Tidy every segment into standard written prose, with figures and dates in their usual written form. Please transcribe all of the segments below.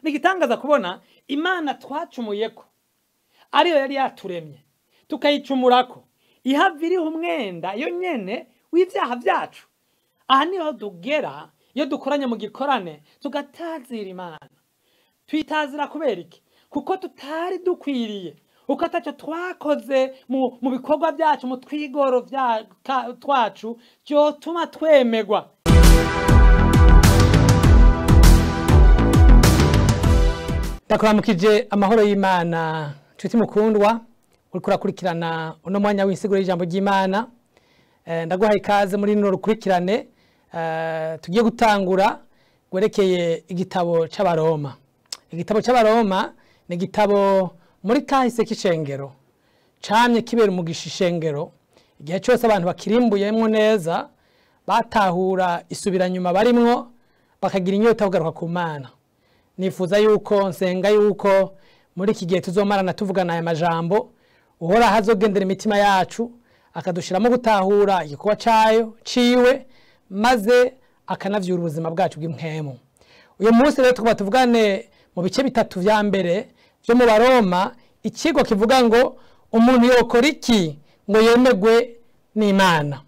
nigitangaza kubona Imana twacumuyeko ariyo yari yaturemye tukayicumurako ihaviriho umwenda yo nyene w'ivyaha vyacu. Aha niho dugera iyo dukoranye mu gikorane tugatazira Imana. Twitazira kubera iki? Kuko tutari dukwiriye, uko ataco twakoze mu bikorwa vyacu, mu twigoro twacu vyotuma twemegwa. Ndakuramukije amahoro y'Imana nshuti mukundwa uriko urakurikirana uno mwanya w'insiguro y'ijambo ry'Imana. Ndaguhaye ikaze muri runo rukurikirane tugiye gutangura gwerekeye igitabo c'Abaroma. Igitabo c'Abaroma ni igitabo muri kahise k'ishengero camye kibera umugisha ishengero. Igihe cyose abantu bakirimbuyemwo neza batahura isubiranyuma barimwo bakagira inyota kugaruka ku Mana. Nifuza yuko nsenga yuko muri iki gihe tuzomarana tuvugana aya majambo uhora hazogendera imitima yacu akadushiramo gutahura igikorwa ciwe maze akanavyura ubuzima bwacu bw'impwemu. Uyu munsi rero tukaba tuvugane mu bice bitatu vya mbere byo mu Baroma, ikigo kivuga ngo umuntu yokora iki ngo yemegwe n'Imana.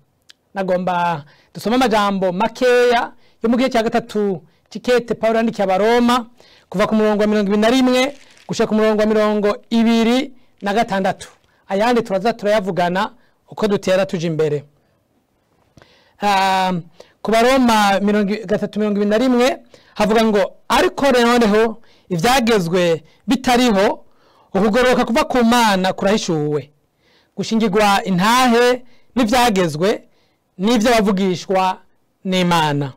Nagomba dusoma amajambo makeya yo mu gihe cya gatatu cikete Paulo yandikiye Abaroma kuva ku murongo wa 21 gushika ku murongo wa 26. Ayandi turaza turayavugana uko dutera tuje imbere. Ku Baroma 3:21 havuga ngo ariko noneho ivyagezwe bitariho ukugoroka kuva ku Mana kurahishuwe, gushingirwa intahe n'ivyagezwe n'ivyo bavugishwa n'Imana.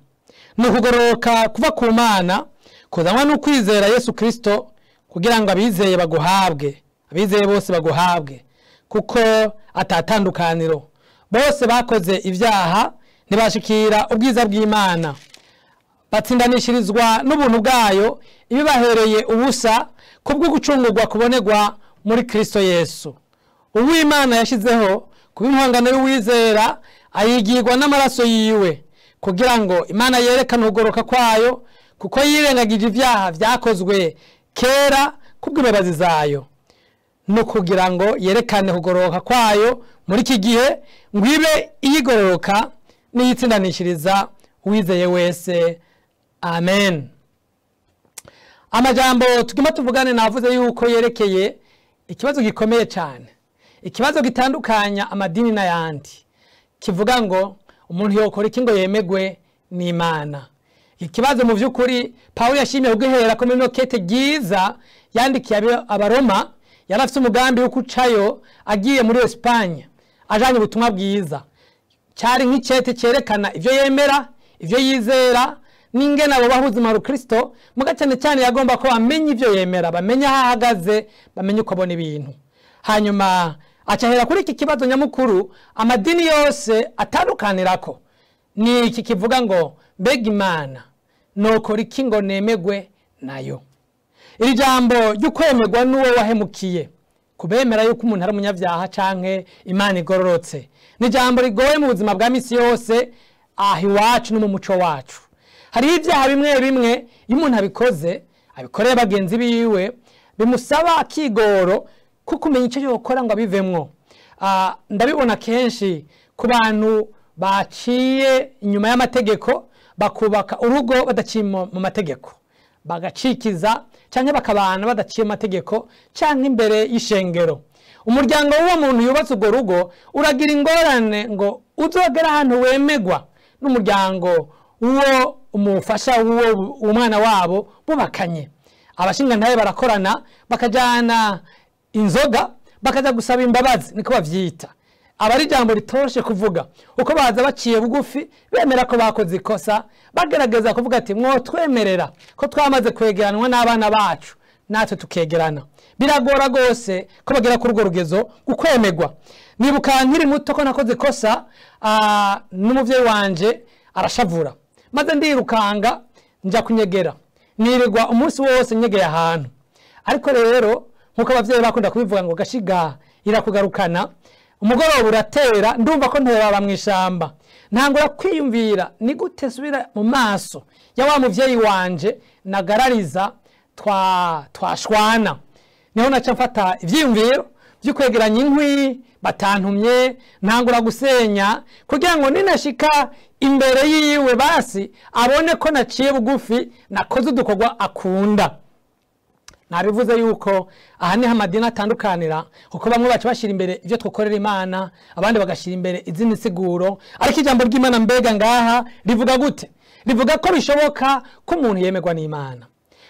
Nukugoroka kuva ku Mana kuzanwa n'ukwizera Yesu Kristo kugira ngo abizeye baguhabwe, abizeye bose baguhabwe, kuko atatandukaniro. Bose bakoze ivyaha ntibashikira ubwiza bw'Imana, batsindanishirizwa n'ubuntu bwayo ibibahereye ubusa kubwo gucungurwa kubonerwa muri Kristo Yesu. Uw'Imana yashizeho kub'impongano y'uwizera ayigirwa n'amaraso yiwe, kugira ngo Imana yerekane ukugoroka kwayo kuko yirengagije ivyaha vyakozwe kera kubw'imbabazi zayo, no kugira ngo yerekane kugoroka kwayo muri iki gihe ngo ibe iyigororoka n'iyitsindanishiriza uwizeye wese. Amen. Amajambo tugima tuvugane navuze yuko yerekeye ikibazo gikomeye cyane, ikibazo gitandukanya amadini n'ayandi, kivuga ngo umuntu yokora iki ngo yemegwe n'Imana. Ikibazo mu vy'ukuri Paulo yashimye kugihera ko muri kete giza yandikiye Abaroma, yarafite umugambi wo kucayo agiye muri Espagne ajanye ubutumwa bwiza. Cyari nk'icete cyerekana ivyo yemera, ivyo yizera, n'ingene abo bahuzima ru Kristo, mugacane cyane yagomba ko bamenye ivyo yemera, bamenye aho ahagaze, bamenye uko abona ibintu. Hanyuma acahera kuri iki kibazo nyamukuru amadini yose atandukanirako, ni iki kivuga ngo mbega Imana nokora iki ngo nemegwe nayo. Iri jambo ry'ukwemegwa n'uwo wahemukiye, kubemera yuko umuntu ari umunyavyaha canke Imana igororotse, ni jambo rigoye mu buzima bwa misi yose ahi wacu no mu muco wacu. Hari ivyaha bimwe bimwe iyo umuntu abikoze, abikoreye bagenzi biwe, bimusaba akigoro kuko umenya icyo yokora ngo abivemwo. Ndabibona kenshi ku bantu baciye inyuma y'amategeko bakubaka urugo badaciye mu mategeko, bagacikiza canke bakabana badaciye amategeko canke imbere y'ishengero. Umuryango w'uwo muntu yubatse urwo rugo uragira ingorane ngo uzogera ahantu wemegwa n'umuryango uwo umufasha uwo umwana wabo bubakanye. Abashinga ntaye barakorana bakajana inzoga bakaza gusaba imbabazi, niko bavyita. Abari jambo ritoshe kuvuga uko baza baciye bugufi bemera ko bakoze ikosa, bagerageza kuvuga ati mwotwemerera ko twamaze kwegeranwa n'abana bacu natwe tukegerana. Biragora gose ko bagera ku rugo rugezo gukwemegwa. Nibuka nkiri muto ko nakoze ikosa, n'umuvyeyi wanje arashavura, maze ndirukanga nja kunyegera, nirirwa umunsi wose nyegeye ahantu. Ariko rero nkuko abavyeyi bakunda kubivuga ngo gashiga irakugarukana, umugoroba uratera ndumva ko ntera mwishamba, ntangura kwiyumvira ni gute subira mu maso ya wa muvyeyi wanje nagarariza twashwana niho naca mfata ivyiyumviro byo kwegeranya inkwi batantumye ntangura gusenya kugira ngo ninashika imbere yiwe basi abone ko naciye bugufi nakoze udukorwa akunda. Nabivuze yuko aha niho amadini atandukanira kuko bamwe baca bashira imbere ibyo twokorera Imana abandi bagashira imbere izindi siguro, ariko ijambo ry'Imana mbega ngaha rivuga gute? Rivuga ko bishoboka ko umuntu yemerwa n'Imana.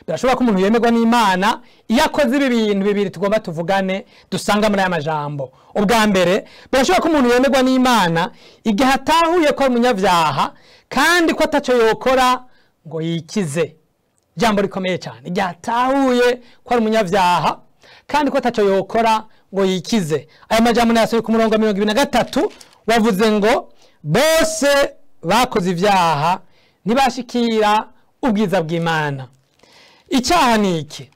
Birashoboka ko umuntu yemerwa n'Imana iyo akoze ibi bintu bibiri tugomba tuvugane dusanga muri aya majambo. Ubwa mbere birashoboka ko umuntu yemerwa n'Imana igihe atahuye ko ari umunyavyaha kandi ko ataco yokora ngo yikize. Jambo rikomeye cyane igihe atahuye ko ari umunyavyaha kandi ko ataco yokora ngo yikize. Aya majambo nayasohoye ku murongo 23 wavuze ngo bose bakoze ivyaha ntibashikira ubwiza bw'Imana. Icyaha ni iki?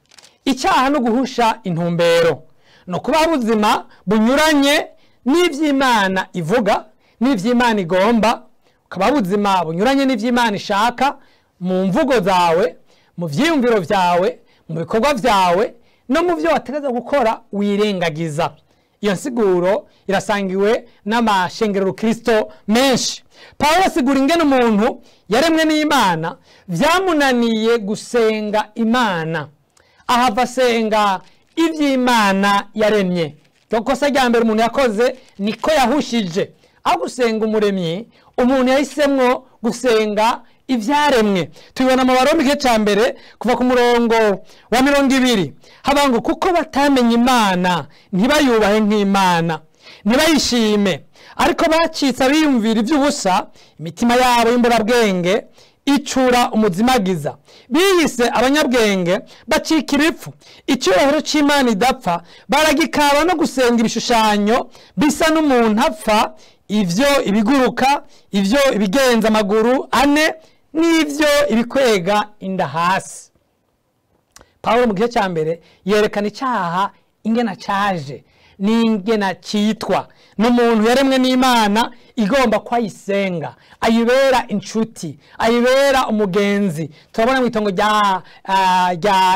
Icyaha no guhusha intumbero no kuba ubuzima bunyuranye n'ivy'Imana ivuga n'ivy'Imana igomba, ukaba ubuzima bunyuranye n'ivy'Imana ishaka mu mvugo zawe, mu vyiyumviro vyawe, mu bikorwa vyawe no mu byo wategeza gukora wirengagiza. Iyo nsiguro irasangiwe n'amashengero Kristo menshi. Paulo asigura ingene umuntu yaremwe n'Imana vyamunaniye gusenga Imana, ahava asenga ivy'Imana yaremye. Kosa rya mbere umuntu yakoze niko yahushije, aho gusenga umuremyi umuntu yahisemwo gusenga ivyaremwe. Tubibona mu Baroma igice ca mbere kuva ku murongo wa 20 habango kuko batamenye Imana ntibayubahe nk'Imana ntibayishime, ariko bacitse biyumvira ivy'ubusa, imitima yabo y'imburabwenge icura umuzimagiza, biyise abanyabwenge bacikira ipfu, icyubahiro c'Imana idapfa baragikaba no gusenga ibishushanyo bisa n'umuntu apfa, ivyo ibiguruka, ivyo ibigenza amaguru ane, n'ivyo ibikwega inda hasi. Paulo mu gice cya mbere yerekana icyaha ingena cyaje n'ingena cyitwa n'umuntu yaremwe n'Imana igomba kwayisenga, ayibera inshuti, ayibera umugenzi. Turabona mu itongo rya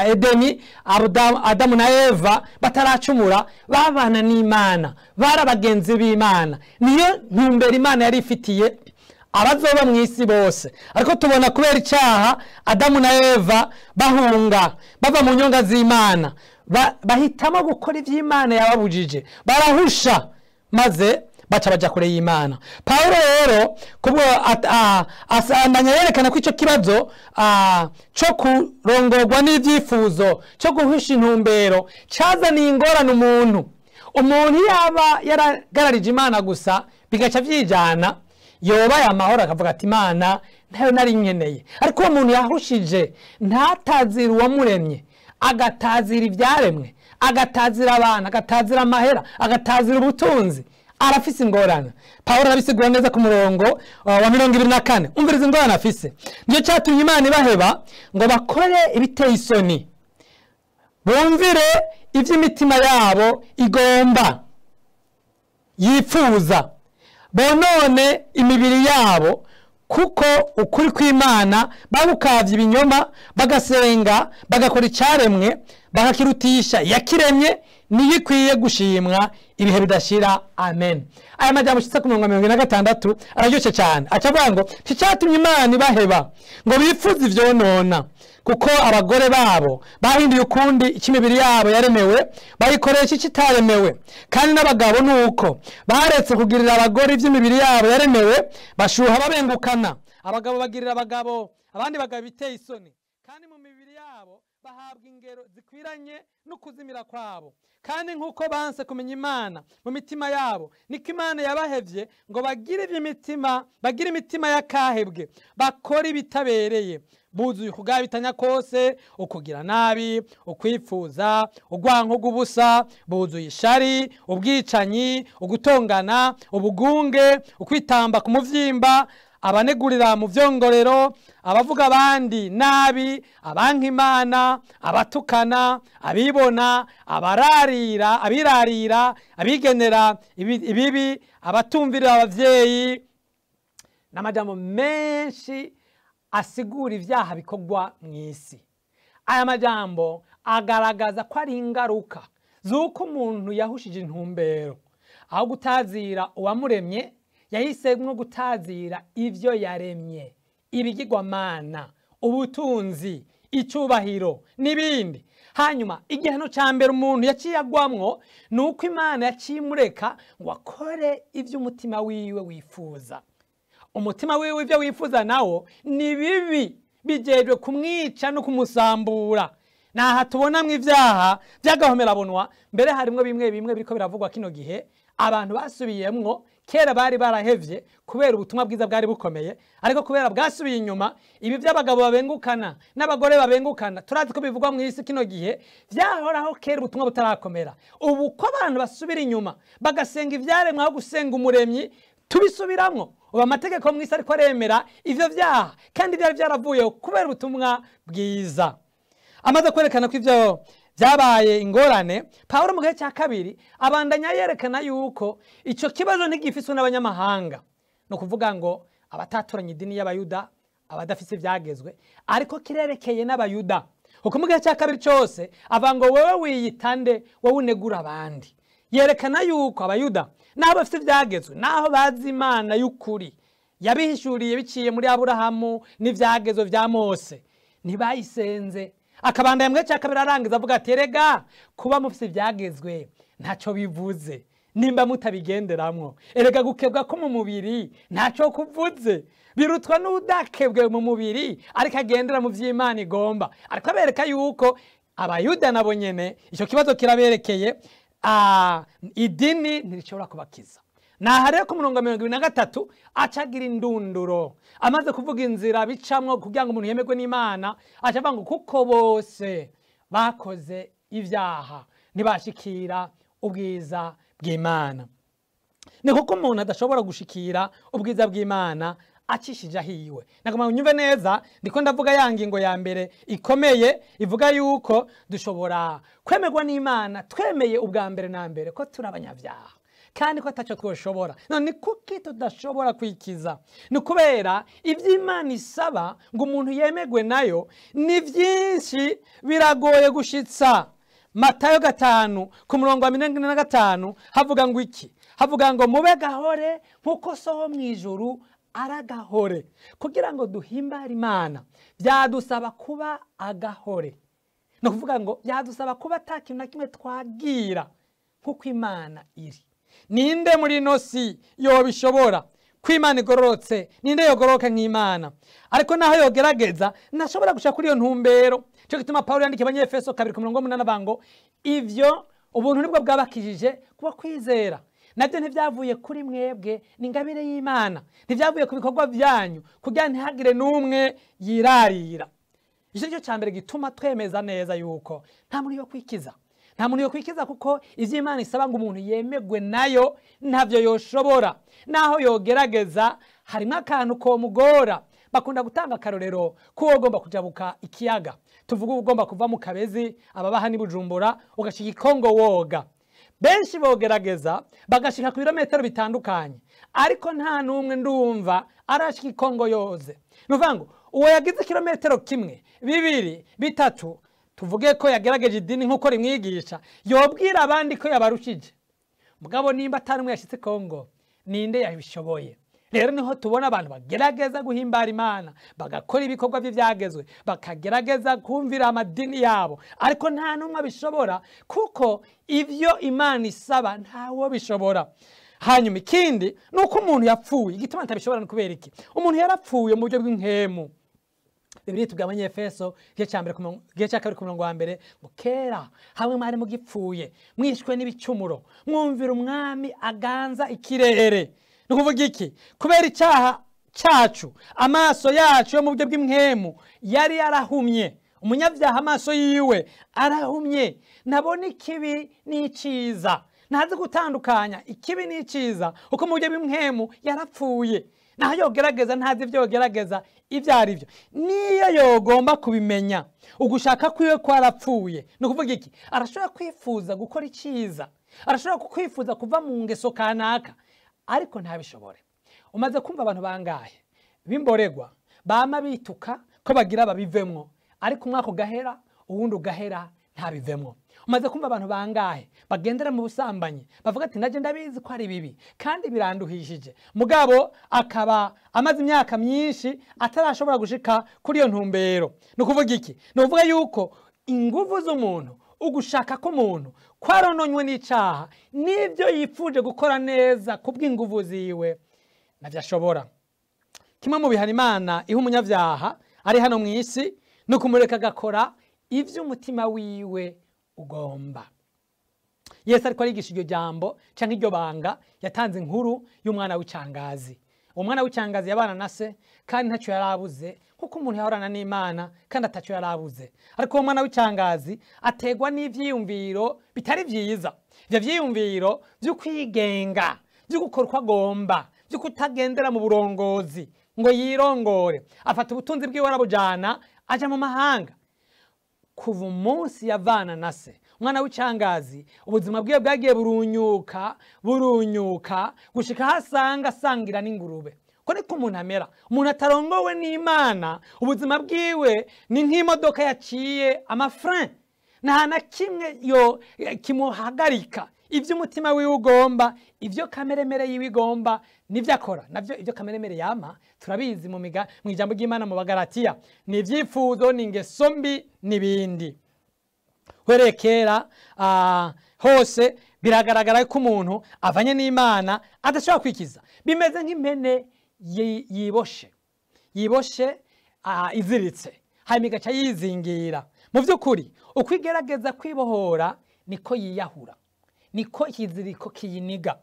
Edeni Adamu na Eva bataracumura babana n'Imana, barabagenzi b'Imana, niyo ntumbero Imana yari ifitiye abazoba mu isi bose. Ariko tubona kubera icyaha Adamu na Eva bahunga bava mu nyonga z'Imana, bahitamo gukora ivy'Imana yababujije, barahusha maze baca baja kure y'Imana. Paulo rero kubwo asandanya yerekana ko ico kibazo cyo kurongorwa n'ivyifuzo cyo guhusha intumbero cazaniye ingorane umuntu yaba yaragararije Imana gusa bigaca vyijana, yobaye amahoro akavuga ati Imana ntayo nari nkeneye. Ariko uwo muntu yahushije ntatazira uwamuremye, agatazira ivyaremwe, agatazira abana, agatazira amahera, agatazira ubutunzi, arafise ingorane. Paulo arabisigura neza ku murongo wa 24. Umviriza ingorane afise. Niyo cyatumye Imana ibaheba ngo bakore ibiteye isoni, bumvire ivy'imitima yabo igomba yifuza, bonone imibiri yabo, kuko ukuri kw'Imana babukavye ibinyoma, bagasenga bagakora icaremwe, bakakirutisha yakiremye, niyikwiye gushimwa ibihe bidashira. Amen. Aya majambo shitsa ku 26 araryoshe cyane. Acavuga ngo cyatumye Imana ibaheba ngo bifuze ivyonona, kuko abagore babo bahinduye ukundi ikimibiri yabo yaremewe, bayikoresha ikitaremewe. Kandi n'abagabo nuko baretse kugirira abagore ivy'imibiri yabo yaremewe, bashuha babengukana. Abagabo bagirira abagabo, abandi bagabo biteye isoni, kandi mu mibiri yabo bahabwa ingero zikwiranye no kuzimira kwabo. Kandi nkuko banse kumenya Imana mu mitima yabo, niko Imana yabahevye ngo bagire imitima yakahebwe, bakora ibitabereye, buzuye ukugabitanya kose, ukugira nabi, ukwifuza, ugwanko rw'ubusa, buzuye ishari, ubwicanyi, ugutongana, ubugunge, ukwitamba ku muvyimba, abanegurira mu vyongorero, abavuga abandi nabi, abanka Imana, abatukana, abibona, abirarira, abigenera ibibi, abatumvirira abavyeyi. N'amajambo menshi asigura ivyaha bikorwa mw'isi. aya majambo agaragaza ko ari ingaruka z'uko umuntu yahushije intumbero, aho gutazira uwamuremye yahisemwo gutazira ivyo yaremye, ibigirwamana, ubutunzi, icubahiro n'ibindi. Hanyuma igihano ca mbere umuntu yaciye agwamwo nuko Imana yaciye imureka ngo akore ivyo umutima wiwe wifuza. Umutima wiwe ivyo wifuza nawo ni bibi, bijejwe kumwica no kumusambura. Naha tubonamwo ivyaha vy'agahomerabunwa, mbere harimwo bimwe bimwe biriko biravugwa kino gihe abantu basubiyemwo. Kera bari barahevye kubera ubutumwa bwiza bwari bukomeye, ariko kubera bwasubiye inyuma, ibi by'abagabo babengukana n'abagore babengukana turazi ko bivugwa mu isi kino gihe vyahoraho kera ubutumwa butarakomera. Ubu ko abantu basubira inyuma bagasenga ivyaremwe aho gusenga umuremyi, tubisubiramwo. Ubu amategeko mu isi ariko aremera ivyo vyaha, kandi byari byaravuyeho kubera ubutumwa bwiza. Amaze kwerekana ko ivyo vyabaye ingorane, Pawulo mu gihe cya kabiri abandanya yerekana yuko ico kibazo ntigifiswe n'abanyamahanga, no kuvuga ngo abatatoranye idini y'abayuda, abadafise ivyagezwe, ariko kirerekeye n'abayuda. Uko mu gihe cya kabiri cyose avuga ngo wewe wiyitande, wowe unegura abandi. Yerekana yuko abayuda naho bafise ivyagezwe, naho bazi Imana y'ukuri yabihishuriye biciye muri Aburahamu n'ivyagezwe vya Mose, ntibayisenze. Akabandanya mu gihe cya kabiri arangiza avuga ati erega kuba mufise ivyagezwe ntaco bivuze nimba mutabigenderamwo. Erega gukebwa ko mu mubiri ntaco kuvuze, birutwa n'udakebwe mu mubiri ariko agendera mu vy'Imana igomba. Ariko abereka yuko abayuda nabo nyene ico kibazo kiraberekeye, idini ntirishobora kubakiza. Naha rero ku murongo 23 acagira indunduro, amaze kuvuga inzira bicamwo kugira ngo umuntu yemerwe n'Imana, acavuga ngo kuko bose bakoze ivyaha ntibashikira ubwiza bw'Imana. Ni kuko umuntu adashobora gushikira ubwiza bw'Imana acishije ahiwe. Nagomba unyumve neza, ndiko ndavuga ya ngingo ya mbere ikomeye ivuga yuko dushobora kwemerwa n'Imana twemeye ubwa mbere na mbere ko turi abanyavyaha, kandi ko ataco twoshobora. None kuki tudashobora kwikiza? Ni kubera ivy'Imana isaba ngo umuntu yemegwe nayo ni vyinshi, biragoye gushitsa. Matayo 5 ku murongo wa 45 havuga ngo iki? Havuga ngo mube gahore nkuko so wo mwijuru aragahore. Kugira ngo duhimbare Imana vyadusaba kuba agahore. No kuvuga ngo vyadusaba kuba atakintu na kimwe twagira nkuko Imana iri. Ninde muri nosi yobishobora kw'Imana igororotse? Ninde yogoroka nk'Imana? Ariko naho yogerageza ntashobora gushaka kuri iyo ntumbero. Cyo gituma Pawulo yandikiye Abanyefeso 2:8 bango ivyo ubuntu nibwo bwabakijije kuba kwizera. Nabyo ntivyavuye kuri mwebwe, ni ingabire y'Imana. Ntivyavuye ku bikorwa vyanyu kugira ntihagire n'umwe yirarira. Ico cyo cyambere gituma twemeza neza yuko nta muri yo kwikiza. Nta muntu yo kwikiza kuko ivy'Imana isaba ngo umuntu yemegwe nayo ntavyo yoshobora. Naho yogerageza harimo akantu ko mugora. Bakunda gutanga akarorero ko ugomba kujabuka ikiyaga. Tuvuga ugomba kuva mu Kabezi ababaha ni Bujumbura ugashika Kongo woga. Benshi bogerageza bagashika ku birometero bitandukanye, ariko nta numwe ndumva arashika Kongo yoze. Nuvango uwo yagize kilometero kimwe, 2, 3, tuvuge ko yagerageje idini nkuko rimwigisha, yobwira abandi ko yabarushije. Mugabo nimba atari umwe yashitse Kongo, ninde yabishoboye? Rero niho tubona abantu bagerageza guhimbara Imana, bagakora ibikorwa by'ivyagezwe, bakagerageza kumvira amadini yabo, ariko nta numwe abishobora kuko ivyo Imana isaba ntawo bishobora. Hanyuma ikindi nuko umuntu yapfuye. Igituma ntabishobora kubera iki? Umuntu yarapfuye mu buryo bw'inkemu. Bibiri tugabanye Efeso gihe cya kabiri ku murongo wa mbere ngo kera hamwe mwari mugipfuye mwishwe n'ibicumuro mwumvira umwami aganza ikirere. Ni kuvuga iki? Kubera icyaha cyacu amaso yacu yo mu buryo bw'inkemu yari yarahumye. Umunyabyaha amaso yiwe arahumye, nabona ikibi n'iciza, ntazi gutandukanya ikibi n'iciza uko mu buryo bw'inkemu yarapfuye. Naho yogerageza ntazi ivyo yogerageza ivyo ari byo. Niyo yogomba kubimenya ugushaka kwiwe kwarapfuye. No kuvuga iki? Arashobora kwifuza gukora iciza, arashobora kwifuza kuva mu ngeso kanaka, ariko ntabishobore. Umaze kumva abantu bangahe bimboregwa bama bituka ko bagira babivemwo, ariko umwaka gahera uwundi ugahera ntabivemo. Umaze kumva abantu bangahe bagendera mu busambanyi bavuga ati naje ndabizi ko ari bibi kandi biranduhishije, mugabo akaba amaze imyaka myinshi atarashobora gushika kuri iyo ntumbero. Ni ukuvuga iki? Ni ukuvuga yuko inguvu z'umuntu, ugushaka k'umuntu kwarononywe n'icaha, n'ibyo yifuje gukora neza kubw'inguvu ziwe navyo ashobora. Kimwe mu bihana Imana iha umunyavyaha ari hano mw'isi ni ukumureka agakora ivyo umutima wiwe ugomba. Yesu ariko arigisha iryo jambo canke iryo banga, yatanze inkuru y'umwana w'icangazi. Umwana w'icangazi yabana na se kandi ntacyo yarabuze, kuko umuntu yahorana n'Imana kandi atacyo yarabuze. Ariko uwo mwana w'icangazi ategwa n'ivyiyumviro bitari vyiza, ivyo vyiyumviro vyo kwigenga, vyo gukora uko agomba, vyo kutagendera mu burongozi ngo yirongore. Afata ubutunzi bwiwe arabujana aja mu mahanga. Kuva umunsi yavana na se, umwana w'icangazi ubuzima bwiwe bwagiye burunyuka gushika hasanga asangira n'ingurube. Ko niko umuntu amera, umuntu atarongowe n'Imana, ubuzima bwiwe ni nk'imodoka yaciye amafrein, nta na kimwe yo kimuhagarika. Ivyo umutima wiwe ugomba, ivyo kameremere yiwe igomba, nivyo akora. Navyo ivyo kameremere yama turabizi mu ijambo ry'Imana mu Bagalatiya, ni ivyifuzo, ni ingeso mbi n'ibindi. Werekera hose biragaragara ko umuntu avanye n'Imana adashobora kwikiza. Bimeze nk'impene yiboshe iziritse, hanyuma igaca yizingira. Mu vy'ukuri uko igerageza kwibohora niko yiyahura, niko ikiziriko kiyiniga.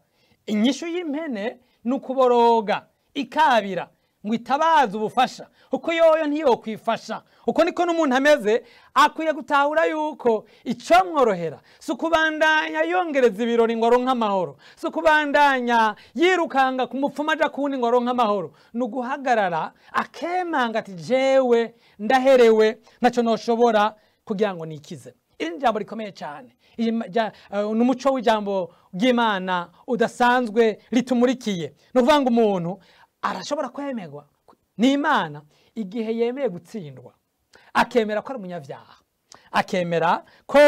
Inyishu y'impene ni ukuboroga ikabira ngo itabaza ubufasha, uko yoyo ntiyokwifasha. Uko niko n'umuntu ameze, akwiye gutahura yuko ico mworohera si ukubandanya yongereza ibirori ngo aronke amahoro, si ukubandanya yirukanga ku mupfumu aja kuwundi ngo aronke amahoro. Ni uguhagarara akemanga ati jewe ndaherewe, ntaco noshobora kugira ngo nikize. Iri ni ijambo rikomeye cyane, n'umuco w'ijambo ry'Imana udasanzwe ritumurikiye. Ni ukuvuga ngo umuntu arashobora kwemerwa n'Imana igihe yemeye gutsindwa, akemera ko ari umunyavyaha, akemera ko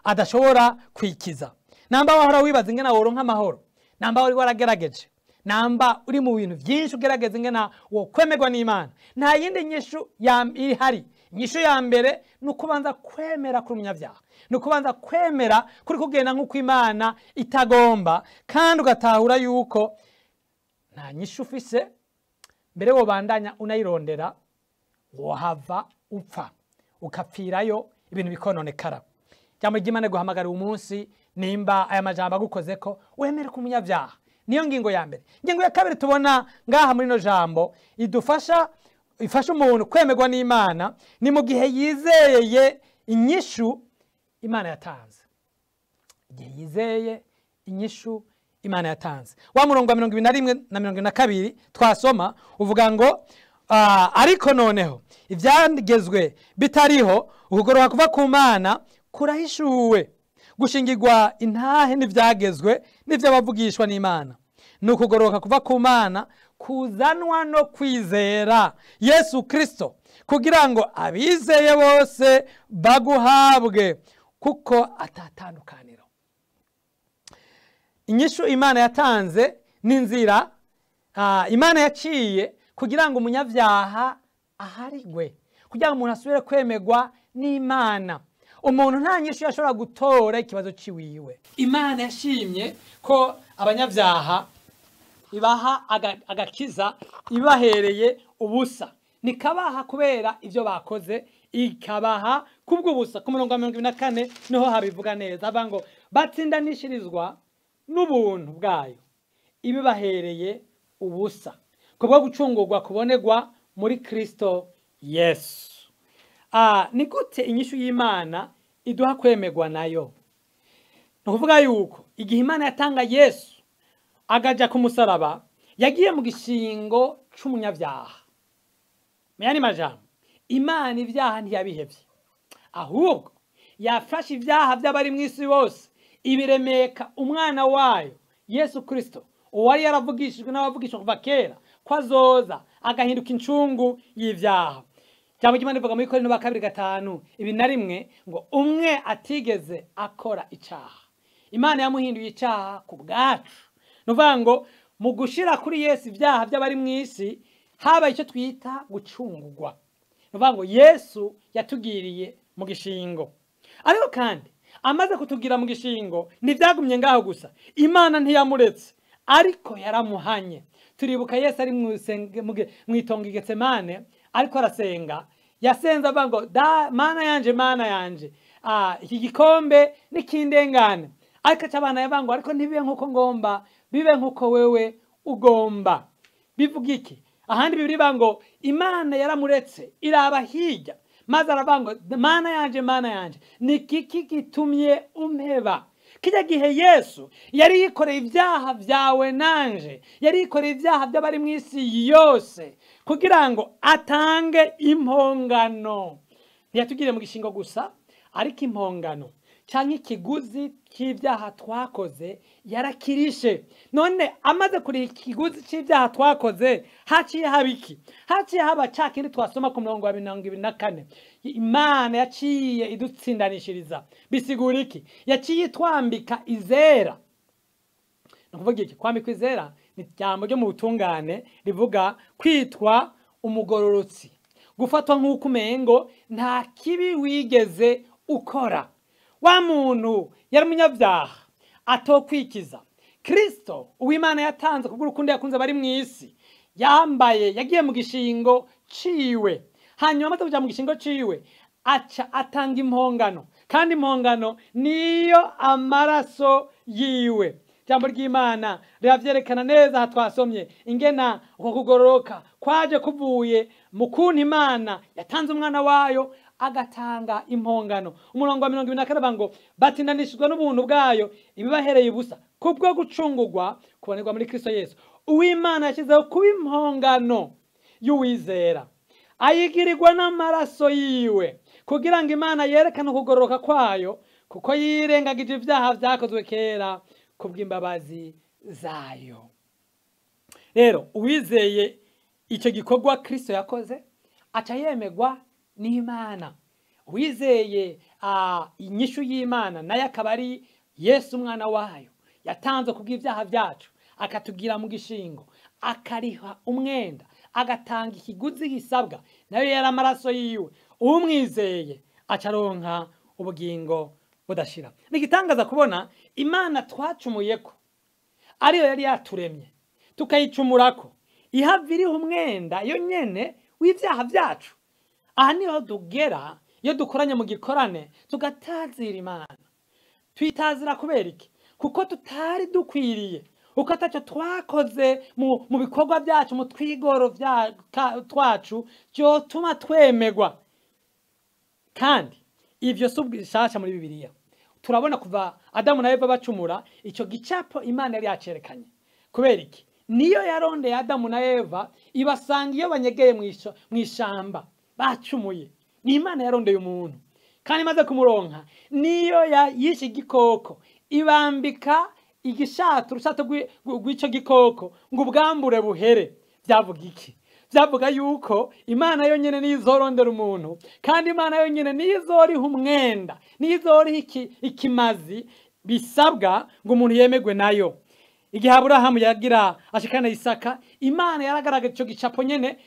adashobora kwikiza. Namba wahora wibaza ingena woronka amahoro, namba wari waragerageje, namba uri mu bintu byinshi ugerageza ingena wo kwemerwa n'Imana, nta yindi nyishu ihari. Inyishu ya mbere ni ukubanza kwemera kuri umunyavyaha, ni ukubanza kwemera kuri kugenda nk'uko Imana itagomba, kandi ugatahura yuko nta nyishu ufise. Mbere wobandanya unayirondera wohava upfa, ukapfirayo ibintu bikononekara. Jambo ry'Imana guhamagara umunsi, nimba aya majambo agukozeko wemere ku umunyavyaha. Niyo ngingo ya mbere. Ngingo ya kabiri tubona ngaha muri no jambo ifasha umuntu kwemerwa n'Imana, ni mu gihe yizeye inyishu Imana yatanze. Igihe yizeye inyishu Imana yatanze. Wa murongo wa 21 na 22 twasoma uvuga ngo ariko noneho ivyandegezwe bitariho, ukugoroka kuva ku Mana kurahishuwe, gushingirwa intahe n'ivyagezwe n'ivy'abavugishwa n'Imana. Ni ukugoroka kuva ku Mana kuzanwa no kwizera Yesu Kristo, kugira ngo abizeye bose baguhabwe, kuko atatandukaniro. Inyishu Imana yatanze n'inzira Imana yaciye kugira ngo umunyavyaha aharigwe, kugira ngo umuntu asubire kwemerwa n'Imana. Umuntu nta nyishu yashobora gutora ikibazo ciwiwe. Imana yashimye ko abanyavyaha ibaha agakiza ibahereye ubusa, nikabaha kubera ivyo bakoze, ikabaha kubw'ubusa. Ku murongo wa 24 niho habivuga neza, ava ngo batsindanishirizwa n'ubuntu bwayo ibibahereye ubusa, kubwo gucungurwa kubonerwa muri Kristo Yesu. Ni gute inyishu y'Imana iduha kwemerwa nayo? Ni ukuvuga yuko igihe Imana yatanga Yesu agaja ku musaraba, yagiye mu gishingo c'umunyavyaha. Meyani majambo, Imana ivyaha ntiyabihevye, ahubwo yafashe ivyaha by'abari mw'isi bose ibiremeka umwana wayo Yesu Kristo, uwari yaravugishijwe n'abavugishwa kuva kera ko azoza agahinduka incungu y'ivyaha. Jambo ry'Imana rivuga muri Korinto ba 2:5 ngo umwe atigeze akora icaha, Imana yamuhinduye icaha ku bwacu. Nuvuga ngo mu gushira kuri Yesu ibyaha by'abari mu isi habaye icyo twita gucungurwa. Nuvuga ngo Yesu yatugiriye mu gishingo, ariko kandi amaze kutugira mu gishingo ntibyagumye ngaho gusa. Imana ntiyamuretse ariko yaramuhanye. Turibuka Yesu ari mu itongo i Getsemane ariko arasenga, yasenze avuga ngo mana yanje mana yanje, iki gikombe nikindengane, ariko cyabana yavuga ngo ariko ntibibe nkuko ngomba, bibe nkuko wewe ugomba. Bivuga iki? Ahandi bibiri bango Imana yaramuretse iraba hirya, maze aravuga ngo mana yanje nikiki gitumye umpeba. Kijya gihe Yesu yari yikoreye ibyaha byawe nanje, yari yikoreye ibyaha by'abari mu isi yose kugira ngo atange impongano. Ntiyatugiriye mu gishingo gusa, ariko impongano cyangwa ikiguzi cy'ibyaha twakoze yarakirishe. None amaze kuri ikiguzi cy'ibyaha twakoze haciye habiki, haciye haba cya kindi twasoma ku 24. Imana yaciye idutsindanishiriza. Bisigura iki? Yaciye twambika izera. Nukuvuga iki? Kwambika izera ni jambo ryo mu butungane rivuga kwitwa umugororotsi, gufatwa nk'uko umengo nta kibi wigeze ukora. Wa muntu yari umunyabyaha atokwikiza. Kristo uw'Imana yatanze kubw'urukundo yakunze abari mu isi, yambaye yagiye mu gishingo ciwe, hanyuma amaze kuja mu gishingo ciwe aca atanga impongano, kandi impongano niyo amaraso yiwe. Jambo ry'Imana riravyerekana neza aha twasomye ingena uko kugororoka kwaje kuvuye mu kuntu Imana yatanze umwana wayo agatanga impongano. Umurongo wa 24 ngo batindanishijwe n'ubuntu bwayo ibibahereye ubusa kubwo gucungurwa kubonerwa muri Kristo Yesu. Uw'Imana yashyizeho kuba impongano y'uwizera, ayigirirwa n'amaraso yiwe kugira ngo Imana yerekane ukugororoka kwayo, kuko yirengagije ibyaha byakozwe kera kubw'imbabazi zayo. Rero uwizeye icyo gikorwa Kristo yakoze aca yemegwa n'Imana. Uwizeye inyishu y'Imana nayo akaba ari Yesu umwana wayo yatanze kubw'ibyaha byacu, akatugira mu gishingo, akariha umwenda, agatanga ikiguzi gisabwa, nayo yari amaraso yiwe. Umwizeye acaronka ubugingo budashira. Nigitangaza kubona Imana twacumuyeko ariyo yari yaturemye tukayicumurako, ihaviriho umwenda yo nyene w'ibyaha byacu. Aha niho dugera iyo dukoranye mu gikorane tugatazira Imana. Twitazira kubera iki? Kuko tutari dukwiriye, uko atacyo twakoze mu bikorwa byacu, mu twigoro twacu byotuma twemegwa. Kandi ivyo subishasha muri Bibiliya turabona kuva Adamu na Eva bacumura, icyo gicapo Imana yari yacerekanye. Kubera iki? Niyo yarondeye Adamu na Eva ibasanga iyo banyegeye mu ishamba bacumuye. Ni Imana yarondeye umuntu, kandi maze kumuronka niyo yishe igikoko ibambika igishato, urushato rw'icyo gikoko ngo ubwambure buhere. Byavuga iki? Byavuga yuko Imana yonyene nizorondera umuntu, kandi Imana yonyene nizoriha umwenda, nizoriha ikimazi bisabwa ngo umuntu yemegwe nayo. Igihe Aburahamu yagira ashikana Isaka, Imana yaragaragaje icyo gicapo nyene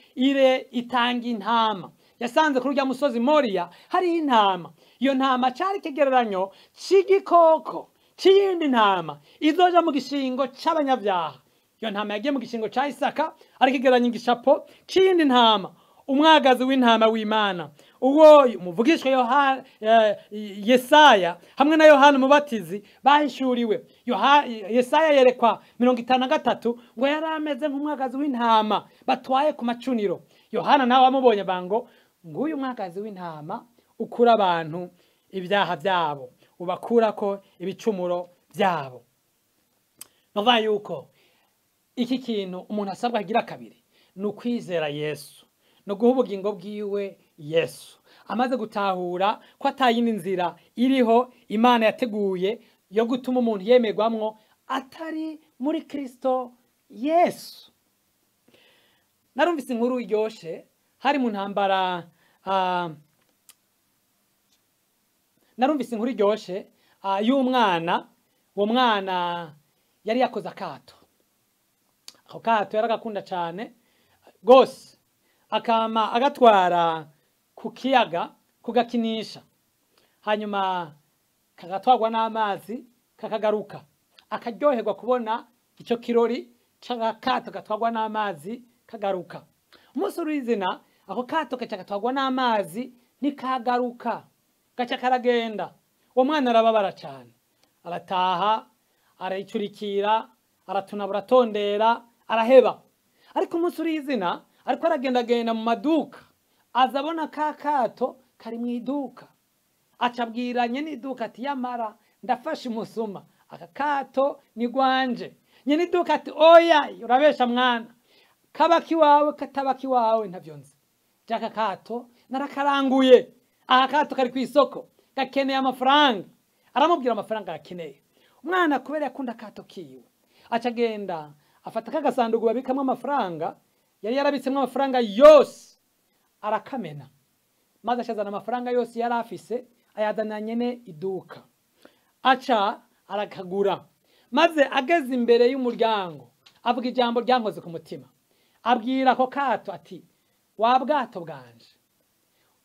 itanga intama. Yasanze kuri urya musozi Moriya hari intama. Iyo ntama cyari kigereranyo c'igikoko c'iyindi ntama izoja mu gishingo c'abanyabyaha. Iyo ntama yagiye mu gishingo ca Isaka ariko igereranya igishapo c'iyindi ntama, umwagazi w'intama w'Imana. Uwo umuvugishwa Yesaya hamwe na Yohana umubatizi bahishuriwe. Yesaya yerekwa 53 ngo yari ameze nk'umwagazi w'intama batwaye ku macuniro. Yohana nawe amubonye bango nguyu mwagazi w'intama ukura abantu ibyaha byabo, ubakurako ibicumuro byabo. Nova yuko iki kintu umuntu asabwa agira kabiri ni ukwizera Yesu no guha ubugingo bwiwe Yesu. Amaze gutahura ko atayindi nzira iriho Imana yateguye yo gutuma umuntu yemegwamwo atari muri Kristo Yesu. Narumvise inkuru iryoshe hari mu ntambara narumvise inkuru iryoshe y'umwana. Uwo mwana yari yakoze akato. Ako kato yaragakunda cyane gose, akama agatwara ku kiyaga kugakinisha, hanyuma kagatwarwa n'amazi kakagaruka, akaryoherwa kubona icyo kirori cy'akato gatwarwa n'amazi kagaruka. Umunsi urizina ako kato gaca gatwarwa n'amazi ntikagaruka, gaca karagenda. Uwo mwana arababara cyane, arataha, arayicurikira, aratunabura, atondera, araheba. Ariko umunsi urizina ariko aragendagenda mu maduka, aza abona ka kato kari mu iduka, acabwiranye n'iduka ati yamara ndafashe umusuma, aka kato ni gwanje. Nyene iduka ati oya, urabesha mwana, kabaki wawe katabaki wawe ntavyo nzi. Jaka kato narakaranguye, aka kato kari kw'isoko gakeneye amafaranga. Aramubwira amafaranga yakeneye. Umwana kubera yakunda kato kiwe, acagenda afata kagasanduku babikamwe amafaranga, yari yarabitsemwe amafaranga yose, arakamena. Maze ashazana amafaranga yose yari afise, ayazana nyene iduka, aca arakagura. Maze ageze imbere y'umuryango avuga ijambo ryankoze ku mutima, abwira ako kato ati wa bwato bwanje,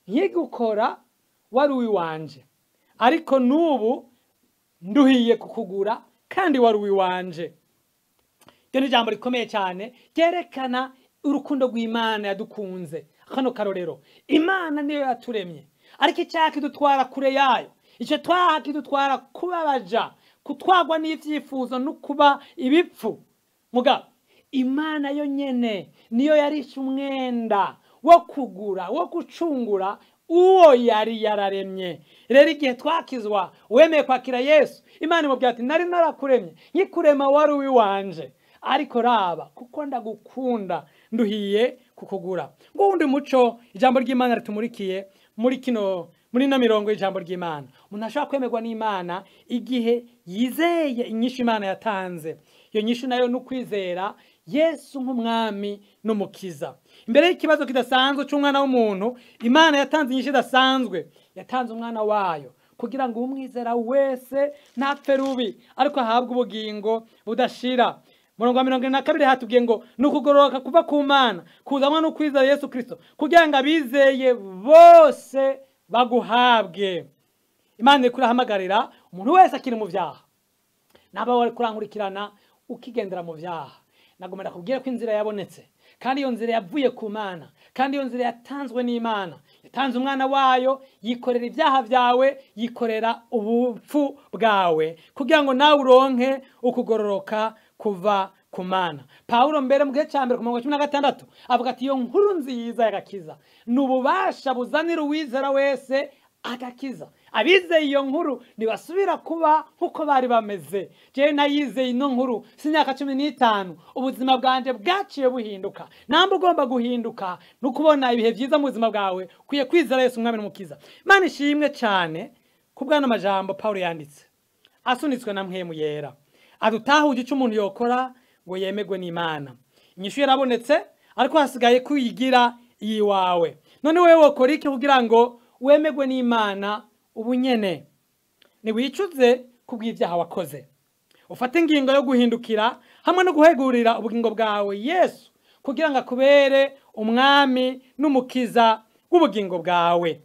nkigukora wari uwiwanje, ariko nubu nduhiye kukugura kandi wari uwiwanje. Iryo ni ijambo rikomeye cyane ryerekana urukundo rw'Imana yadukunze. Kano karorero, Imana niyo yaturemye, ariko icyaha kidutwara kure yayo. Icyo twaha kidutwara kubabaja, kutwagwa n'ivyifuzo no kuba ibipfu. Muga Imana yo nyene niyo yarishe umwenda wo kugura, wo gucungura uwo yari yararemye. Rero igihe twakizwa, wemeye kwakira Yesu, Imana imubwira ati nari narakuremye, nkikurema wari uwiwanje, ariko raba kuko ndagukunda nduhiye kukugura. Ngundi muco ijambo ry'Imana ritumurikiye muri na mirongo y'ijambo ry'Imana. Umuntu ashobora kwemerwa n'Imana igihe yizeye inyishu Imana yatanze. Iyo nyishu nayo n'ukwizera Yesu nk'umwami n'umukiza. Imbere y'ikibazo kidasanzwe cy'umwana w'umuntu, Imana yatanze inyishu idasanzwe. Yatanze umwana wayo kugira ngo umwizera wese ntapfe rubi, ariko ahabwe ubugingo budashira. Murongo wa 22 hatubwiye ngo nukugororoka kuva ku Mana kuzamwa no kwizera Yesu Kristo, kugira ngo abizeye bose baguhabwe. Imana iri kurahamagarira umuntu wese akiri mu vyaha, naba wari kurankurikirana ukigendera mu vyaha. Nagomera kubwira ko inzira yabonetse, kandi iyo nzira yavuye ku Mana, kandi iyo nzira yatanzwe n'Imana. Yatanze umwana wayo yikorera ibyaha byawe, yikorera ubupfu bwawe, kugira ngo nawe uronke ukugororoka kuva ku Mana. Paulo mbere mu gihe cya mbere ku murongo 16 avuga ati iyo nkuru nziza y'agakiza n'ububasha buzanira uwizera wese agakiza. Abizeye iyo nkuru ntibasubira kuba nkuko bari bameze. Je nayizeye ino nkuru sinyaka 15, ubuzima bwanje bwaciye buhinduka. Namba ugomba guhinduka no kubona ibihe byiza mu buzima bwawe, kuye kwizera Yesu umwami n'umukiza. Imana ishimwe cyane kubwana amajambo Paulo yanditse, asunitswe na mpwemu yera, adutahuje icyo umuntu yokora ngo yemegwe n'Imana. Inyishu yarabonetse, ariko hasigaye kuyigira iyiwawe. None wewe wokora iki kugira ngo wemegwe n'Imana ubunyene? Ni wicuze kubw'ibyaha wakoze, ufate ingingo yo guhindukira hamwe no guhegurira ubugingo bwawe Yesu, kugira ngo akubere umwami n'umukiza w'ubugingo bwawe.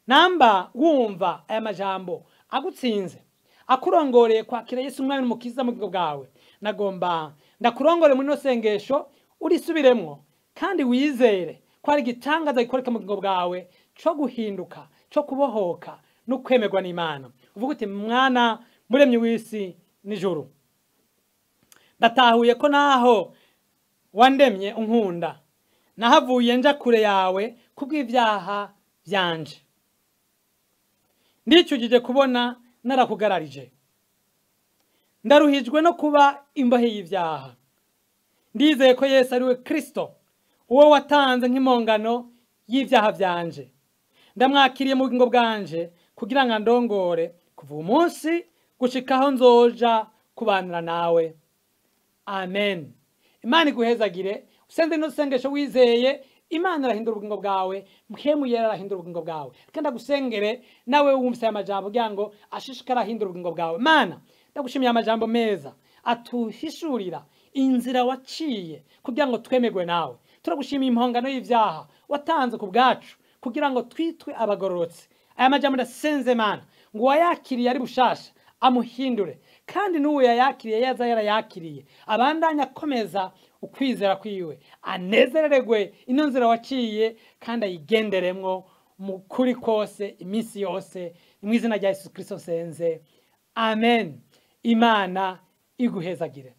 Namba wumva aya majambo agutsinze, akurongoreye kwakira Yesu umwami n'umukiza mu bugingo bwawe, nagomba ndakurongore muri no sengesho urisubiremwo, kandi wizere ko ari gitangaza gikoreka mu bugingo bwawe cyo guhinduka, cyo kubohoka no kwemerwa n'Imana. Uvuga uti mwana muremyi w'isi n'ijuru, ndatahuye ko naho wandemye unkunda, nahavuye nja kure yawe kubw'ibyaha byanje. Ndicujije kubona narakugararije, ndaruhijwe no kuba imbohe y'ibyaha. Ndizeye ko Yesu ari we Kristo, uwo watanze nk'impongano y'ibyaha byanje. Ndamwakiriye mu bugingo bwanje kugira ngo ndongore kuva umunsi gushikaho nzoja kubanira nawe. Amen. Imana iguhezagire. Usende no sengesho wizeye Imana irahindura ubugingo bwawe, mpwemu yera arahindura ubugingo bwawe. Reka ndagusengere nawe wumvise aya majambo kugira ngo ashishikare ahindura ubugingo bwawe. Mana, ndagushimiye amajambo meza atuhishurira inzira waciye kugira ngo twemerwe nawe. Turagushimiye impongano y'ivyaha watanze ku bwacu kugira ngo twitwe abagororotse. Aya majambo ndasenze Mana ngo wayakiriye ari bushasha amuhindure, kandi n'uwo yayakiriye yaza yarayakiriye abandanya akomeza ukwizera kwiwe, anezererwe ino nzira waciye kandi ayigenderemwo mu kuri kose iminsi yose. Mu izina rya Yesu Kristo senze, amen. Imana iguhezagire.